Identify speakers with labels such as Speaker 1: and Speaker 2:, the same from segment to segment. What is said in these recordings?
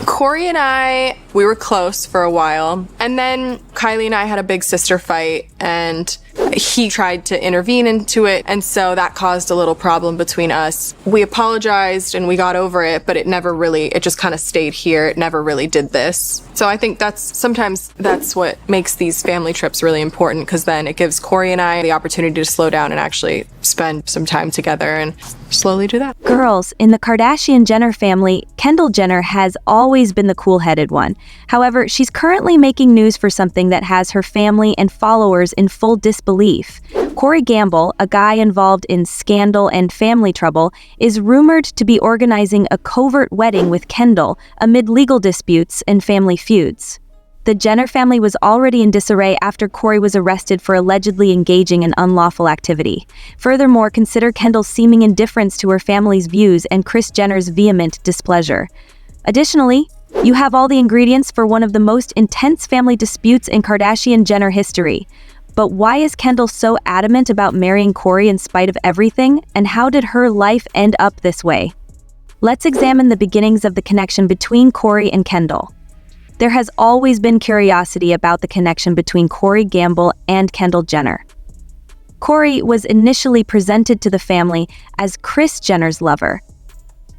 Speaker 1: Corey and I, we were close for a while, and then Kylie and I had a big sister fight, and he tried to intervene into it, and so that caused a little problem between us. We apologized and we got over it, but it just kind of stayed here. It never really did this. So I think sometimes that's what makes these family trips really important, because then it gives Corey and I the opportunity to slow down and actually spend some time together and slowly do that.
Speaker 2: Girls, in the Kardashian-Jenner family, Kendall Jenner has always been the cool-headed one. However, she's currently making news for something that has her family and followers in full disbelief. Corey Gamble, a guy involved in scandal and family trouble, is rumored to be organizing a covert wedding with Kendall amid legal disputes and family feuds. The Jenner family was already in disarray after Corey was arrested for allegedly engaging in unlawful activity. Furthermore, consider Kendall's seeming indifference to her family's views and Kris Jenner's vehement displeasure. Additionally, you have all the ingredients for one of the most intense family disputes in Kardashian-Jenner history. But why is Kendall so adamant about marrying Corey in spite of everything, and how did her life end up this way? Let's examine the beginnings of the connection between Corey and Kendall. There has always been curiosity about the connection between Corey Gamble and Kendall Jenner. Corey was initially presented to the family as Kris Jenner's lover.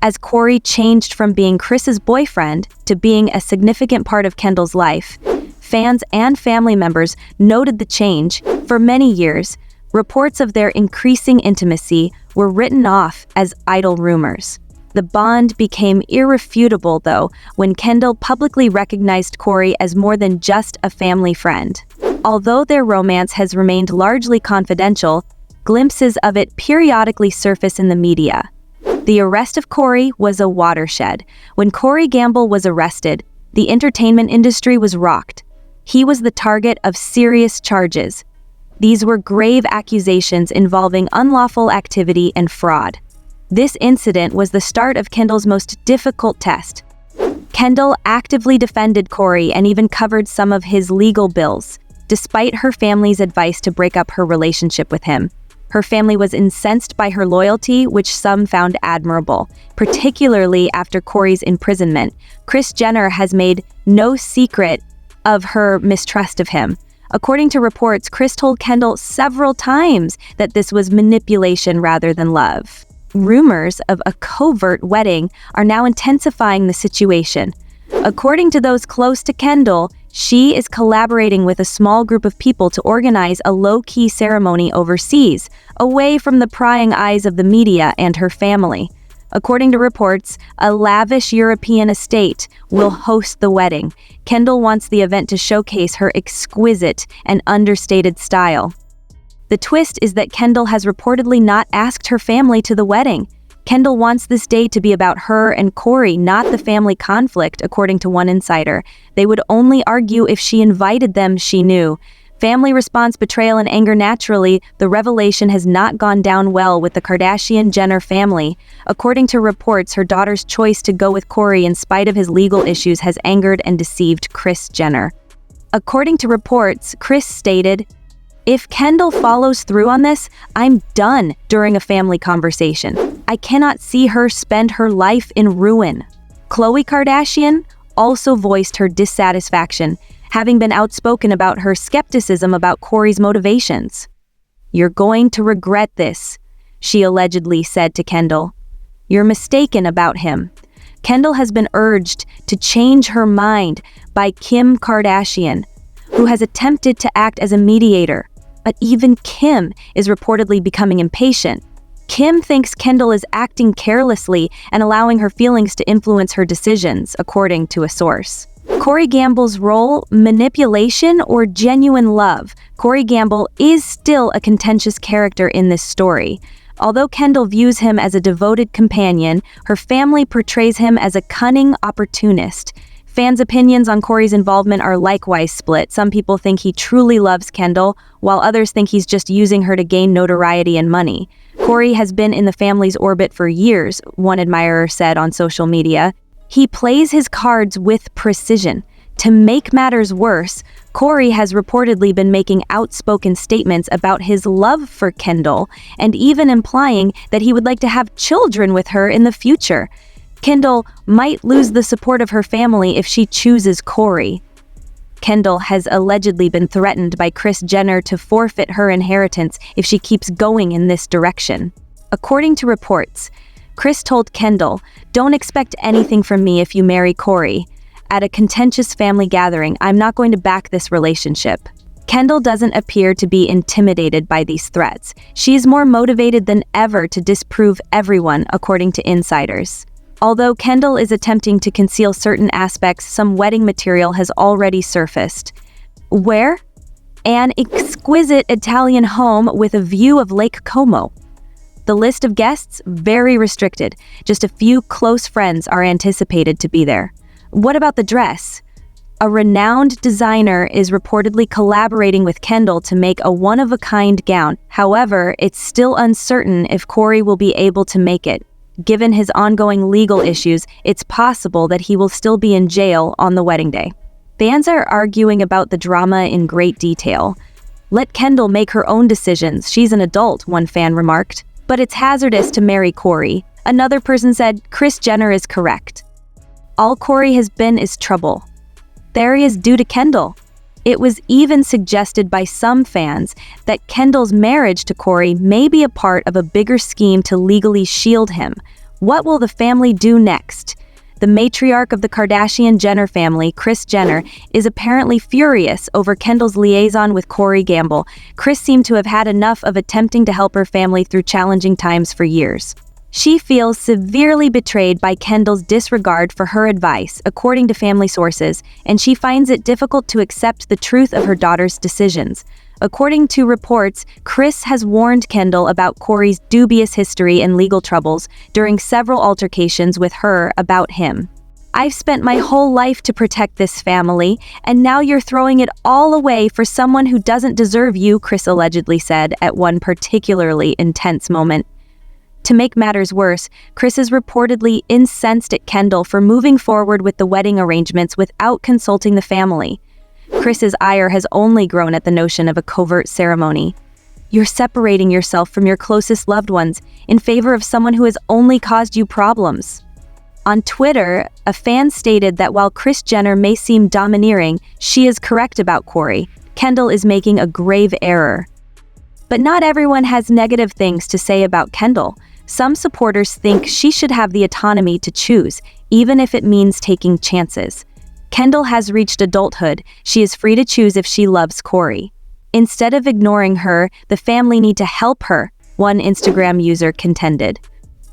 Speaker 2: As Corey changed from being Kris's boyfriend to being a significant part of Kendall's life, fans and family members noted the change. For many years, reports of their increasing intimacy were written off as idle rumors. The bond became irrefutable, though, when Kendall publicly recognized Corey as more than just a family friend. Although their romance has remained largely confidential, glimpses of it periodically surface in the media. The arrest of Corey was a watershed. When Corey Gamble was arrested, the entertainment industry was rocked. He was the target of serious charges. These were grave accusations involving unlawful activity and fraud. This incident was the start of Kendall's most difficult test. Kendall actively defended Corey and even covered some of his legal bills, despite her family's advice to break up her relationship with him. Her family was incensed by her loyalty, which some found admirable, particularly after Corey's imprisonment. Kris Jenner has made no secret of her mistrust of him. According to reports, Kris told Kendall several times that this was manipulation rather than love. Rumors of a covert wedding are now intensifying the situation. According to those close to Kendall, she is collaborating with a small group of people to organize a low-key ceremony overseas, away from the prying eyes of the media and her family. According to reports, a lavish European estate will host the wedding. Kendall wants the event to showcase her exquisite and understated style. The twist is that Kendall has reportedly not asked her family to the wedding. Kendall wants this day to be about her and Corey, not the family conflict, according to one insider. They would only argue if she invited them, she knew. Family response betrayal and anger naturally. The revelation has not gone down well with the Kardashian-Jenner family. According to reports, her daughter's choice to go with Corey in spite of his legal issues has angered and deceived Kris Jenner. According to reports, Kris stated, "If Kendall follows through on this, I'm done," during a family conversation. "I cannot see her spend her life in ruin." Khloe Kardashian also voiced her dissatisfaction, having been outspoken about her skepticism about Corey's motivations. "You're going to regret this," she allegedly said to Kendall. "You're mistaken about him." Kendall has been urged to change her mind by Kim Kardashian, who has attempted to act as a mediator. But even Kim is reportedly becoming impatient. Kim thinks Kendall is acting carelessly and allowing her feelings to influence her decisions, according to a source. Corey Gamble's role, manipulation or genuine love? Corey Gamble is still a contentious character in this story. Although Kendall views him as a devoted companion, her family portrays him as a cunning opportunist. Fans' opinions on Corey's involvement are likewise split. Some people think he truly loves Kendall, while others think he's just using her to gain notoriety and money. Corey has been in the family's orbit for years, one admirer said on social media. He plays his cards with precision. To make matters worse, Corey has reportedly been making outspoken statements about his love for Kendall, and even implying that he would like to have children with her in the future. Kendall might lose the support of her family if she chooses Corey. Kendall has allegedly been threatened by Kris Jenner to forfeit her inheritance if she keeps going in this direction. According to reports, Kris told Kendall, "Don't expect anything from me if you marry Corey. At a contentious family gathering, I'm not going to back this relationship." Kendall doesn't appear to be intimidated by these threats. She is more motivated than ever to disprove everyone, according to insiders. Although Kendall is attempting to conceal certain aspects, some wedding material has already surfaced. Where? An exquisite Italian home with a view of Lake Como. The list of guests, very restricted. Just a few close friends are anticipated to be there. What about the dress? A renowned designer is reportedly collaborating with Kendall to make a one-of-a-kind gown. However, it's still uncertain if Corey will be able to make it. Given his ongoing legal issues, it's possible that he will still be in jail on the wedding day. Fans are arguing about the drama in great detail. "Let Kendall make her own decisions. She's an adult," one fan remarked. "But it's hazardous to marry Corey." Another person said, "Kris Jenner is correct. All Corey has been is trouble. There he is due to Kendall." It was even suggested by some fans that Kendall's marriage to Corey may be a part of a bigger scheme to legally shield him. What will the family do next? The matriarch of the Kardashian-Jenner family, Kris Jenner, is apparently furious over Kendall's liaison with Corey Gamble. Kris seemed to have had enough of attempting to help her family through challenging times for years. She feels severely betrayed by Kendall's disregard for her advice, according to family sources, and she finds it difficult to accept the truth of her daughter's decisions. According to reports, Kris has warned Kendall about Corey's dubious history and legal troubles during several altercations with her about him. "I've spent my whole life to protect this family, and now you're throwing it all away for someone who doesn't deserve you," Kris allegedly said at one particularly intense moment. To make matters worse, Kris is reportedly incensed at Kendall for moving forward with the wedding arrangements without consulting the family. Kris's ire has only grown at the notion of a covert ceremony. You're separating yourself from your closest loved ones in favor of someone who has only caused you problems. On Twitter, a fan stated that while Kris Jenner may seem domineering, she is correct about Corey. Kendall is making a grave error. But not everyone has negative things to say about Kendall. Some supporters think she should have the autonomy to choose, even if it means taking chances. Kendall has reached adulthood. She is free to choose if she loves Corey. Instead of ignoring her, the family need to help her, one Instagram user contended.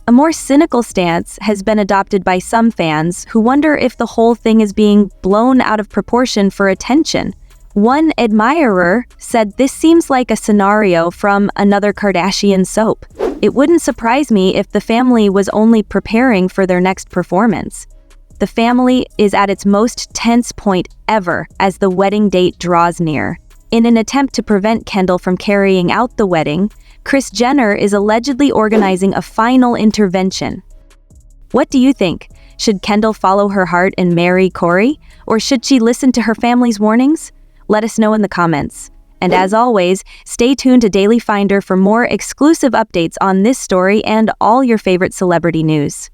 Speaker 2: A more cynical stance has been adopted by some fans who wonder if the whole thing is being blown out of proportion for attention. One admirer said this seems like a scenario from another Kardashian soap. "It wouldn't surprise me if the family was only preparing for their next performance." The family is at its most tense point ever as the wedding date draws near. In an attempt to prevent Kendall from carrying out the wedding, Kris Jenner is allegedly organizing a final intervention. What do you think? Should Kendall follow her heart and marry Corey? Or should she listen to her family's warnings? Let us know in the comments. And as always, stay tuned to Daily Finder for more exclusive updates on this story and all your favorite celebrity news.